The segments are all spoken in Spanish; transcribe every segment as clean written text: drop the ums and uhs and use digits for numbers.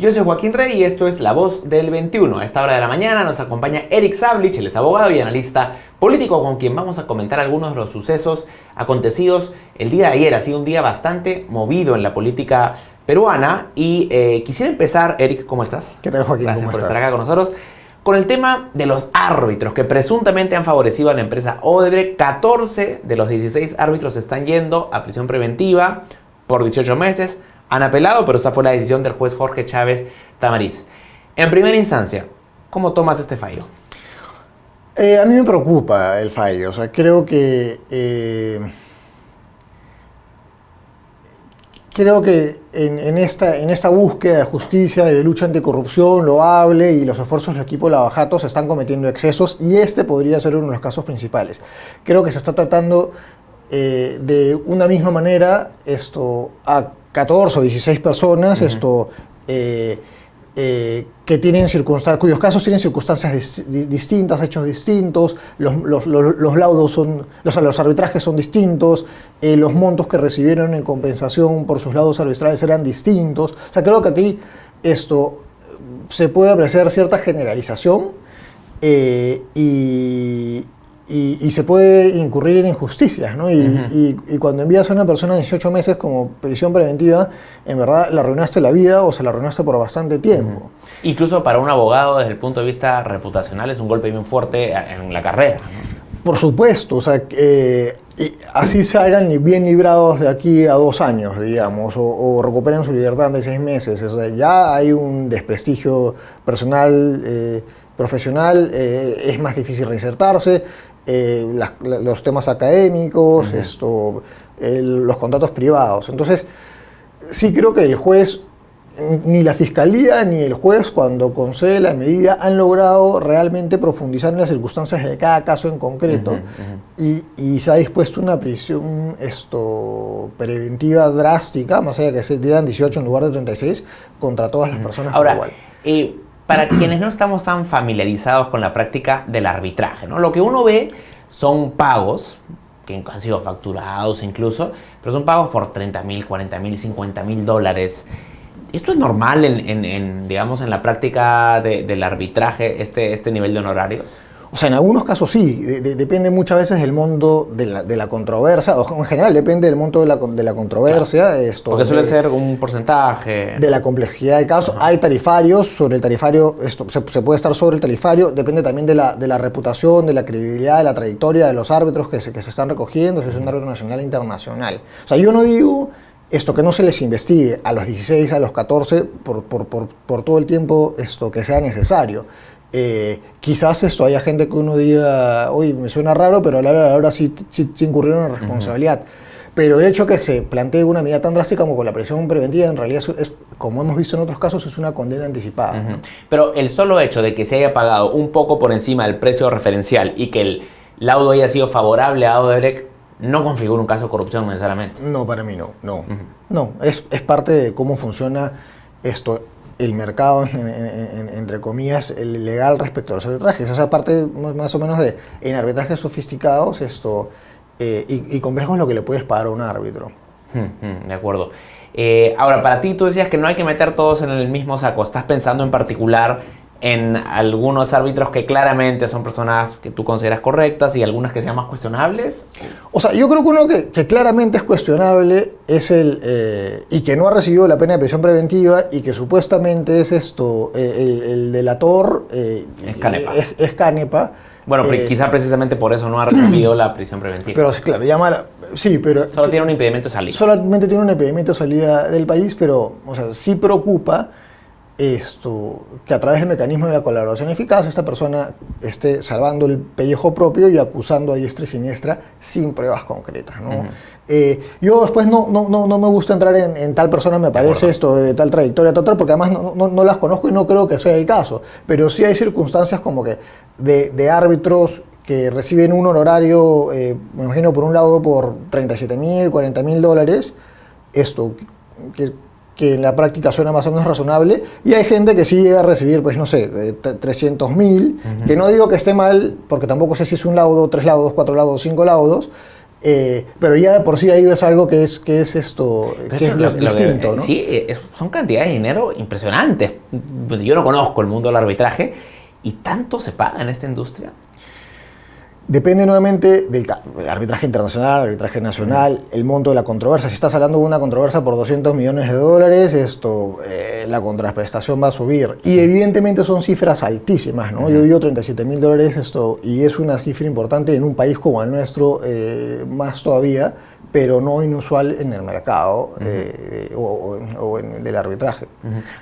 Yo soy Joaquín Rey y esto es La Voz del 21. A esta hora de la mañana nos acompaña Eric Sablich, él es abogado y analista político con quien vamos a comentar algunos de los sucesos acontecidos el día de ayer. Ha sido un día bastante movido en la política peruana y quisiera empezar, Eric, ¿cómo estás? ¿Qué tal, Joaquín? Gracias por estar acá con nosotros. Con el tema de los árbitros que presuntamente han favorecido a la empresa Odebrecht. 14 de los 16 árbitros están yendo a prisión preventiva por 18 meses. Han apelado, pero esa fue la decisión del juez Jorge Chávez Tamariz. En primera instancia, ¿cómo tomas este fallo? A mí me preocupa el fallo. O sea, creo que en esta búsqueda de justicia y de lucha anticorrupción loable y los esfuerzos del equipo Lavajato se están cometiendo excesos y este podría ser uno de los casos principales. Creo que se está tratando de una misma manera a 14 o 16 personas que tienen cuyos casos tienen circunstancias distintas, hechos distintos, los laudos son, los arbitrajes son distintos, los montos que recibieron en compensación por sus laudos arbitrales eran distintos. O sea, creo que aquí se puede apreciar cierta generalización y se puede incurrir en injusticias, ¿no? Y cuando envías a una persona 18 meses como prisión preventiva, en verdad la arruinaste la vida o se la arruinaste por bastante tiempo. Incluso para un abogado, desde el punto de vista reputacional, es un golpe bien fuerte en la carrera, ¿no? Por supuesto, o sea, así salgan bien librados de aquí a 2 años, digamos, o recuperen su libertad de 6 meses. O sea, ya hay un desprestigio personal, profesional, es más difícil reinsertarse. Los temas académicos, los contratos privados. Entonces, sí creo que el juez, ni la fiscalía ni el juez, cuando concede la medida, han logrado realmente profundizar en las circunstancias de cada caso en concreto y se ha dispuesto una prisión preventiva drástica, más allá de que se digan 18 en lugar de 36, contra todas las personas por igual. Para quienes no estamos tan familiarizados con la práctica del arbitraje, ¿no? Lo que uno ve son pagos, que han sido facturados incluso, pero son pagos por $30,000, $40,000, $50,000. ¿Esto es normal digamos, en la práctica del arbitraje, este nivel de honorarios? O sea, en algunos casos sí, depende muchas veces del monto de la controversia, o en general depende del monto de la controversia. Claro, porque suele ser un porcentaje. De la complejidad del caso. Hay tarifarios, sobre el tarifario, se puede estar sobre el tarifario, depende también de la reputación, de la credibilidad, de la trayectoria de los árbitros que se están recogiendo, si es un árbitro nacional e internacional. O sea, yo no digo que no se les investigue a los 16, a los 14, por todo el tiempo que sea necesario. Quizás haya gente que uno diga, oye, me suena raro, pero a la hora de ahora sí incurrieron en responsabilidad. Pero el hecho que se plantee una medida tan drástica como con la prisión preventiva, en realidad es, como hemos visto en otros casos, es una condena anticipada. ¿No? Pero el solo hecho de que se haya pagado un poco por encima del precio referencial y que el laudo haya sido favorable a Odebrecht, no configura un caso de corrupción necesariamente. No, para mí no. No, es parte de cómo funciona el mercado, entre comillas, el legal respecto a los arbitrajes. Esa parte más o menos en arbitrajes sofisticados y complejos lo que le puedes pagar a un árbitro. De acuerdo. Ahora, para ti, tú decías que no hay que meter todos en el mismo saco. ¿Estás pensando en particular en algunos árbitros que claramente son personas que tú consideras correctas y algunas que sean más cuestionables? O sea, yo creo que uno que claramente es cuestionable es y que no ha recibido la pena de prisión preventiva y que supuestamente es el delator es Canepa. Bueno, quizá precisamente por eso no ha recibido la prisión preventiva. Pero claro, sí, pero solo tiene un impedimento de salida. Solamente tiene un impedimento de salida del país, pero sí preocupa que a través del mecanismo de la colaboración eficaz esta persona esté salvando el pellejo propio y acusando a diestra y siniestra sin pruebas concretas, ¿no? Yo después no me gusta entrar en tal persona me parece de tal trayectoria, tal, porque además no las conozco y no creo que sea el caso, pero sí hay circunstancias como que de árbitros que reciben un honorario, me imagino por un lado por $37,000, $40,000, que en la práctica suena más o menos razonable, y hay gente que sí llega a recibir, pues no sé, 300,000, que no digo que esté mal, porque tampoco sé si es un laudo, 3 laudos, 4 laudos, 5 laudos, Pero ya de por sí ahí ves algo que es distinto, ¿no? Sí, son cantidades de dinero impresionantes. Yo no conozco el mundo del arbitraje y tanto se paga en esta industria. Depende nuevamente del arbitraje internacional, arbitraje nacional, el monto de la controversia. Si estás hablando de una controversia por $200 millones, la contraprestación va a subir. Y evidentemente son cifras altísimas, ¿no? Yo digo $37.000 y es una cifra importante en un país como el nuestro, más todavía, pero no inusual en el mercado o en el arbitraje.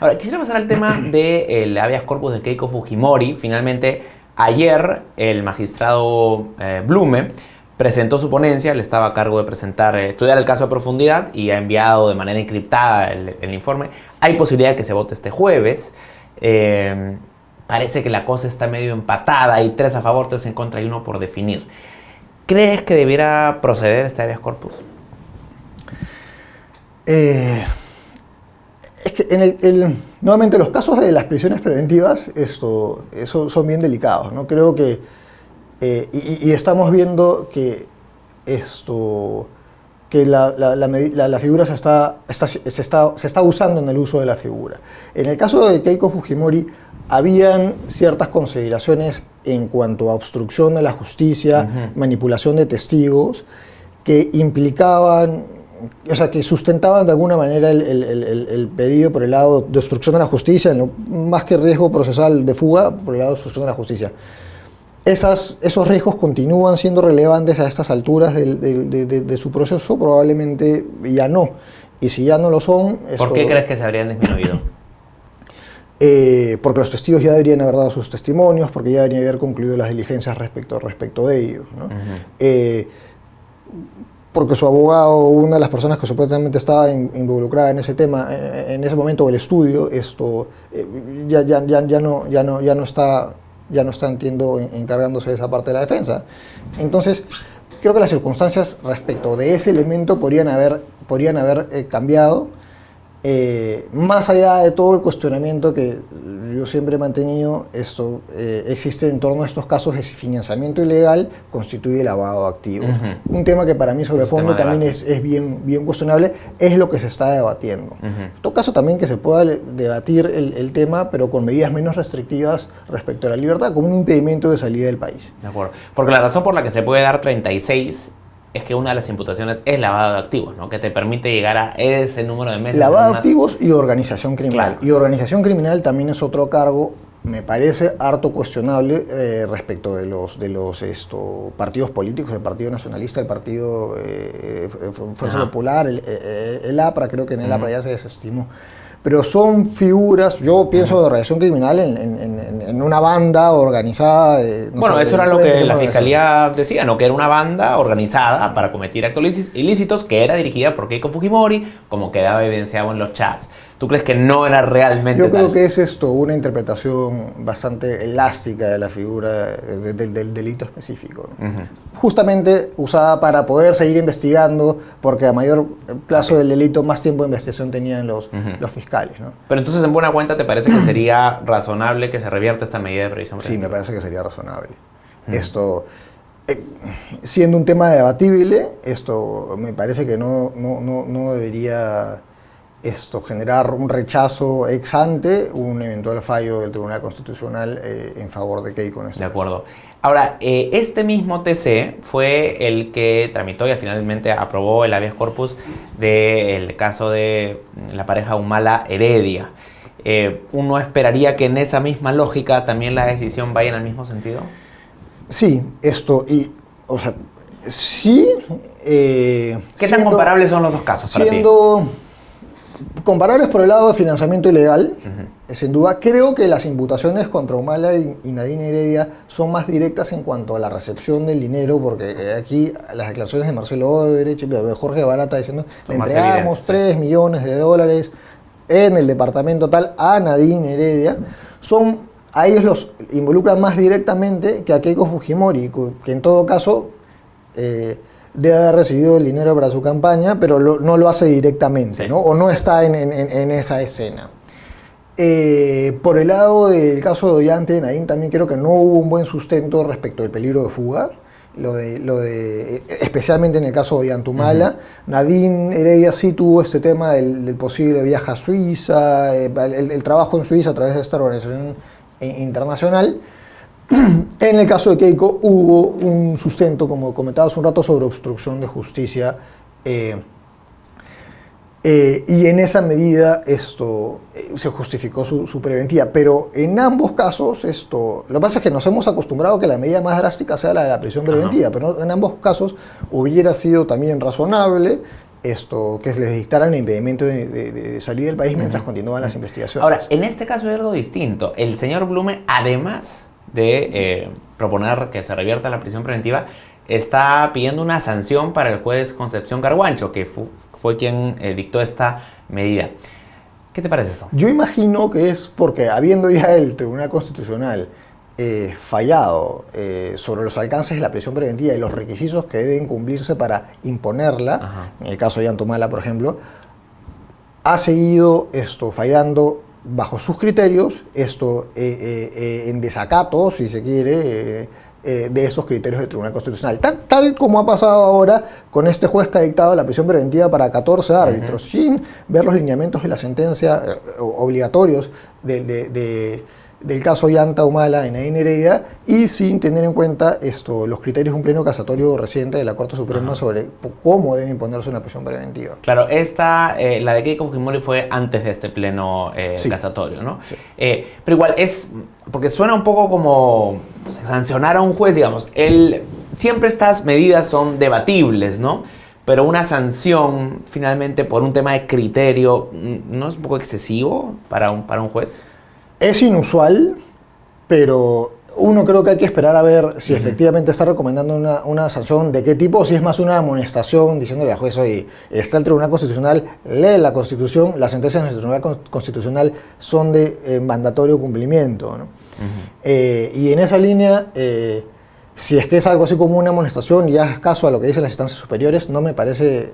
Ahora, quisiera pasar al tema del habeas corpus de Keiko Fujimori. Finalmente, ayer el magistrado Blume presentó su ponencia. Él estaba a cargo de estudiar el caso a profundidad y ha enviado de manera encriptada el informe. Hay posibilidad de que se vote este jueves. Parece que la cosa está medio empatada. Hay 3 a favor, 3 en contra y 1 por definir. ¿Crees que debiera proceder este habeas corpus? Es que nuevamente los casos de las prisiones preventivas son bien delicados, ¿no? Creo que y estamos viendo que la figura se está usando en el uso de la figura. En el caso de Keiko Fujimori habían ciertas consideraciones en cuanto a obstrucción de la justicia, manipulación de testigos, que implicaban, o sea, que sustentaban de alguna manera el pedido por el lado de obstrucción de la justicia, más que riesgo procesal de fuga, por el lado de obstrucción de la justicia. Esos riesgos continúan siendo relevantes a estas alturas de su proceso, probablemente ya no. Y si ya no lo son... ¿Por qué crees que se habrían disminuido? Porque los testigos ya deberían haber dado sus testimonios, porque ya deberían haber concluido las diligencias respecto de ellos, ¿no? Porque su abogado, una de las personas que supuestamente estaba involucrada en ese tema, en ese momento del estudio, ya no está, entiendo, encargándose de esa parte de la defensa. Entonces, creo que las circunstancias respecto de ese elemento podrían haber cambiado, más allá de todo el cuestionamiento que yo siempre he mantenido, existe en torno a estos casos de si financiamiento ilegal constituye lavado de activos. Un tema que para mí sobre fondo también es bien cuestionable, es lo que se está debatiendo. En todo caso también que se pueda debatir el tema, pero con medidas menos restrictivas respecto a la libertad, como un impedimento de salida del país. De acuerdo. Porque la razón por la que se puede dar 36 es que una de las imputaciones es lavado de activos, ¿no? Que te permite llegar a ese número de meses. Lavado de activos y organización criminal. Claro. Y organización criminal también es otro cargo, me parece harto cuestionable respecto de los partidos políticos, el Partido Nacionalista, el Partido Fuerza Popular, el APRA, creo que en el APRA ya se desestimó. Pero son figuras, yo pienso de organización criminal en una banda organizada. Eso era lo que la Fiscalía decía, ¿no? Que era una banda organizada para cometer actos ilícitos, que era dirigida por Keiko Fujimori, como quedaba evidenciado en los chats. ¿Tú crees que no era realmente Yo creo tal? que es una interpretación bastante elástica de la figura del delito específico, ¿no? Justamente usada para poder seguir investigando, porque a mayor plazo del delito, más tiempo de investigación tenían los fiscales, ¿no? Pero entonces, en buena cuenta, ¿te parece que sería razonable que se revierta esta medida de previsión preventiva? Sí, me parece que sería razonable. Siendo un tema debatible, me parece que no debería generar un rechazo ex ante un eventual fallo del Tribunal Constitucional en favor de Keiko en este De acuerdo. Ahora, este mismo TC fue el que tramitó y finalmente aprobó el habeas corpus del caso de la pareja Humala Heredia. ¿Uno esperaría que en esa misma lógica también la decisión vaya en el mismo sentido? Sí, sí. ¿Qué tan comparables son los dos casos para ti? Comparables por el lado de financiamiento ilegal, sin duda. Creo que las imputaciones contra Humala y Nadine Heredia son más directas en cuanto a la recepción del dinero, porque aquí las declaraciones de Marcelo Odebrecht y de Jorge Barata diciendo le entregamos $3 millones en el departamento tal a Nadine Heredia, a ellos los involucran más directamente que a Keiko Fujimori, que en todo caso debe haber recibido el dinero para su campaña, pero no lo hace directamente, ¿no? O no está en esa escena. Por el lado del caso de Ollanta y Nadine, también creo que no hubo un buen sustento respecto del peligro de fuga. especialmente en el caso de Yantumala. Nadine Heredia sí tuvo este tema del posible viaje a Suiza, el trabajo en Suiza a través de esta organización internacional. En el caso de Keiko hubo un sustento, como comentaba hace un rato, sobre obstrucción de justicia. Y en esa medida se justificó su preventiva. Pero en ambos casos, lo que pasa es que nos hemos acostumbrado a que la medida más drástica sea la de la prisión preventiva, pero en ambos casos hubiera sido también razonable que se les dictara el impedimento de salir del país mientras continúan las investigaciones. Ahora, en este caso hay algo distinto. El señor Blume, además de proponer que se revierta la prisión preventiva, está pidiendo una sanción para el juez Concepción Carguancho, que fue quien dictó esta medida. ¿Qué te parece esto? Yo imagino que es porque, habiendo ya el Tribunal Constitucional fallado sobre los alcances de la prisión preventiva y los requisitos que deben cumplirse para imponerla, en el caso de Yantumala, por ejemplo, ha seguido fallando bajo sus criterios, en desacato, si se quiere, de esos criterios del Tribunal Constitucional. Tal como ha pasado ahora con este juez que ha dictado la prisión preventiva para 14 árbitros, sin ver los lineamientos de la sentencia obligatorios del caso Yantumala en Nadine Heredia, y sin tener en cuenta los criterios de un pleno casatorio reciente de la Corte Suprema sobre cómo debe imponerse una prisión preventiva. Claro, la de Keiko Fujimori fue antes de este pleno casatorio, ¿no? Sí. Pero igual porque suena un poco como sancionar a un juez, digamos. Siempre estas medidas son debatibles, ¿no? Pero una sanción, finalmente, por un tema de criterio, ¿no es un poco excesivo para un juez? Es inusual, pero uno creo que hay que esperar a ver si efectivamente está recomendando una sanción de qué tipo, si es más una amonestación diciéndole al juez: oye, está el Tribunal Constitucional, lee la Constitución, las sentencias del Tribunal Constitucional son de mandatorio cumplimiento, ¿no? Y en esa línea, si es que es algo así como una amonestación y hagas caso a lo que dicen las instancias superiores, no me parece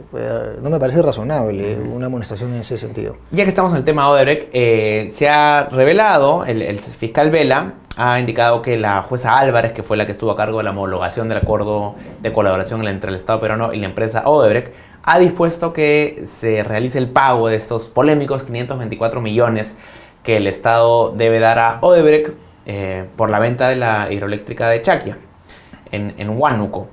razonable una amonestación en ese sentido. Ya que estamos en el tema Odebrecht, se ha revelado, el fiscal Vela ha indicado que la jueza Álvarez, que fue la que estuvo a cargo de la homologación del acuerdo de colaboración entre el Estado peruano y la empresa Odebrecht, ha dispuesto que se realice el pago de estos polémicos 524 millones que el Estado debe dar a Odebrecht por la venta de la hidroeléctrica de Chaquia en Huánuco.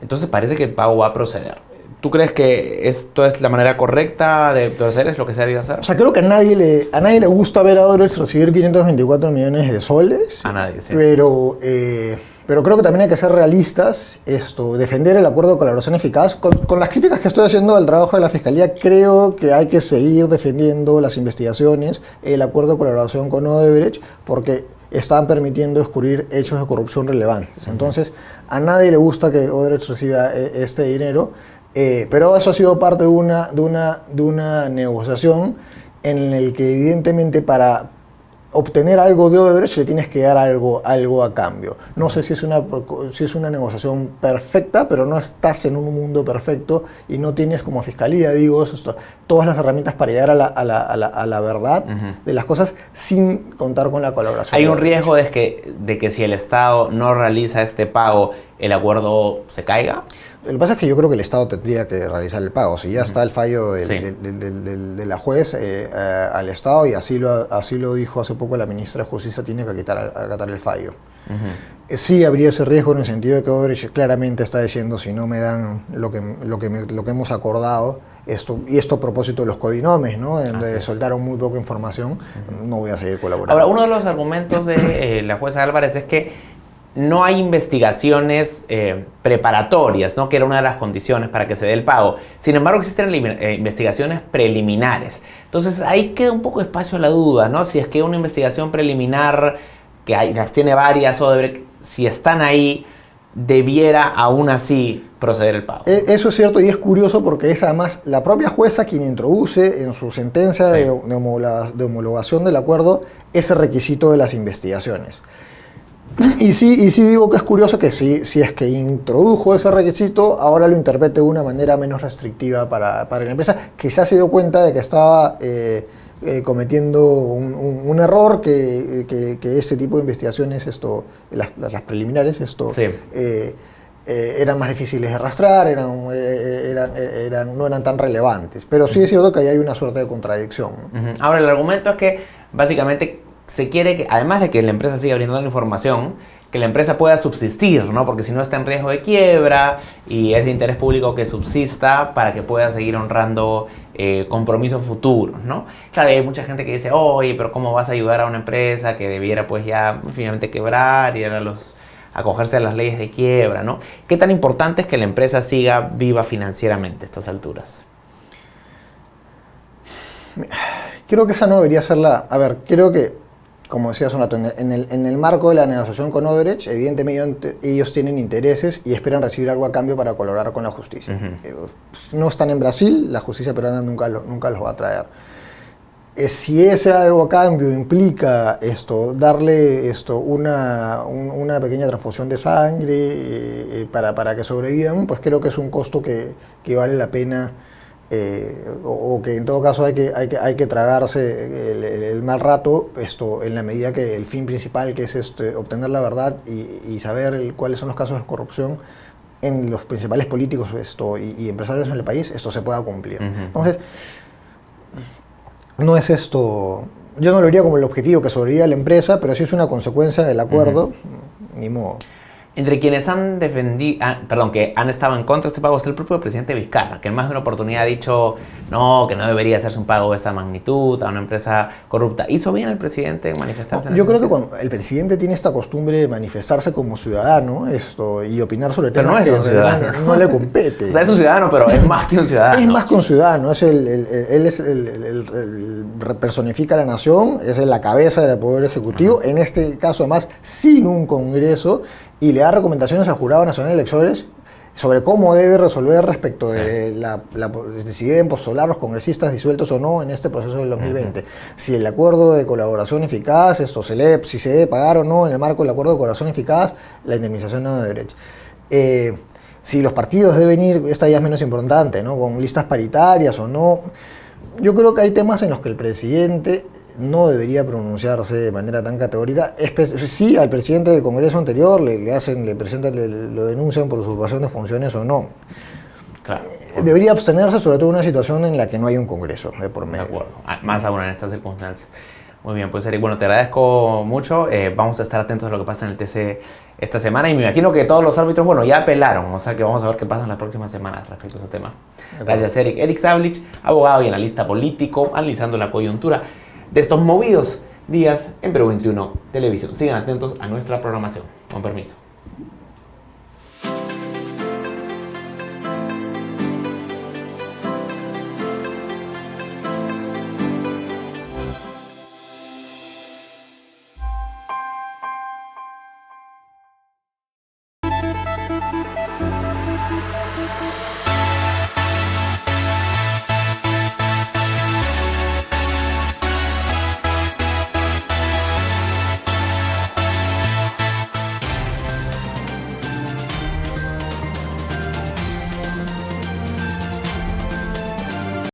Entonces parece que el pago va a proceder. ¿Tú crees que esto es la manera correcta de proceder? ¿Es lo que se debe hacer? O sea, creo que a nadie le gusta ver a Odebrecht recibir 524 millones de soles. A nadie, sí. Pero creo que también hay que ser realistas, defender el acuerdo de colaboración eficaz. Con las críticas que estoy haciendo al trabajo de la Fiscalía, creo que hay que seguir defendiendo las investigaciones, el acuerdo de colaboración con Odebrecht, porque están permitiendo descubrir hechos de corrupción relevantes. Entonces, a nadie le gusta que Odebrecht reciba este dinero, pero eso ha sido parte de una negociación en el que evidentemente para obtener algo de Odebrecht le tienes que dar algo a cambio. No sé si es una negociación perfecta, pero no estás en un mundo perfecto y no tienes como fiscalía, todas las herramientas para llegar a la verdad de las cosas sin contar con la colaboración. ¿Hay un riesgo de que si el Estado no realiza este pago, el acuerdo se caiga? Lo que pasa es que yo creo que el Estado tendría que realizar el pago. Si ya está el fallo de la juez al Estado, y así lo dijo hace poco la ministra de Justicia, tiene que acatar el fallo. Sí habría ese riesgo en el sentido de que Odebrecht claramente está diciendo: si no me dan lo que hemos acordado, esto a propósito de los codinomes, ¿no? Donde soltaron muy poca información, no voy a seguir colaborando. Ahora, uno de los argumentos de la jueza Álvarez es que no hay investigaciones preparatorias, ¿no? Que era una de las condiciones para que se dé el pago. Sin embargo, existen investigaciones preliminares. Entonces, ahí queda un poco de espacio a la duda, ¿no? Si es que una investigación preliminar, las tiene varias, Odebrecht, si están ahí, debiera aún así proceder el pago. Eso es cierto, y es curioso porque es además la propia jueza quien introduce en su sentencia de homologación del acuerdo ese requisito de las investigaciones. Y sí digo que es curioso que si es que introdujo ese requisito, ahora lo interprete de una manera menos restrictiva para la empresa, que se ha sido cuenta de que estaba cometiendo un error, que este tipo de investigaciones, las preliminares, eran más difíciles de arrastrar, no eran tan relevantes. Pero sí es cierto que ahí hay una suerte de contradicción, ¿no? Ahora, el argumento es que básicamente se quiere que, además de que la empresa siga brindando información, que la empresa pueda subsistir, ¿no? Porque si no está en riesgo de quiebra y es de interés público que subsista para que pueda seguir honrando compromisos futuros, ¿no? Claro, hay mucha gente que dice, oye, pero ¿cómo vas a ayudar a una empresa que debiera pues ya finalmente quebrar y acogerse a las leyes de quiebra, ¿no? ¿Qué tan importante es que la empresa siga viva financieramente a estas alturas? Creo que esa no debería ser a ver, creo que, como decía hace un rato, en el marco de la negociación con Odebrecht, evidentemente ellos tienen intereses y esperan recibir algo a cambio para colaborar con la justicia. No están en Brasil, la justicia peruana nunca los va a traer. Si ese algo a cambio implica darle una pequeña transfusión de sangre para que sobrevivan, pues creo que es un costo que vale la pena. O que en todo caso hay que tragarse el mal rato en la medida que el fin principal, que es obtener la verdad y saber cuáles son los casos de corrupción en los principales políticos y empresarios en el país, esto se pueda cumplir. Entonces, no es yo no lo vería como el objetivo que sobreviva la empresa, pero sí es una consecuencia del acuerdo, ni modo. Entre quienes que han estado en contra de este pago está el propio presidente Vizcarra, que en más de una oportunidad ha dicho que no debería hacerse un pago de esta magnitud a una empresa corrupta. ¿Hizo bien el presidente en manifestarse? Yo creo que cuando el presidente tiene esta costumbre de manifestarse como ciudadano y opinar sobre temas que no le compete. O sea, es un ciudadano, pero es más que un ciudadano. Es más que un ciudadano, él personifica a la nación, es la cabeza del Poder Ejecutivo, en este caso además sin un Congreso, y le da recomendaciones al Jurado Nacional de Elecciones sobre cómo debe resolver respecto de si deben postular los congresistas disueltos o no en este proceso del 2020. Si el acuerdo de colaboración eficaz, si se debe pagar o no en el marco del acuerdo de colaboración eficaz, la indemnización de derecho. Si los partidos deben ir, esta ya es menos importante, ¿no? Con listas paritarias o no. Yo creo que hay temas en los que el presidente no debería pronunciarse de manera tan categórica. Sí, al presidente del Congreso anterior lo denuncian por usurpación de funciones o no. Claro. Debería abstenerse, sobre todo en una situación en la que no hay un Congreso de por medio. De acuerdo, más aún en estas circunstancias. Muy bien, pues Eric, bueno, te agradezco mucho. Vamos a estar atentos a lo que pasa en el TC esta semana y me imagino que todos los árbitros, ya apelaron, o sea que vamos a ver qué pasa en las próximas semanas respecto a ese tema. Gracias, Eric. Eric Sablich, abogado y analista político, analizando la coyuntura de estos movidos días en Perú 21 Televisión. Sigan atentos a nuestra programación. Con permiso.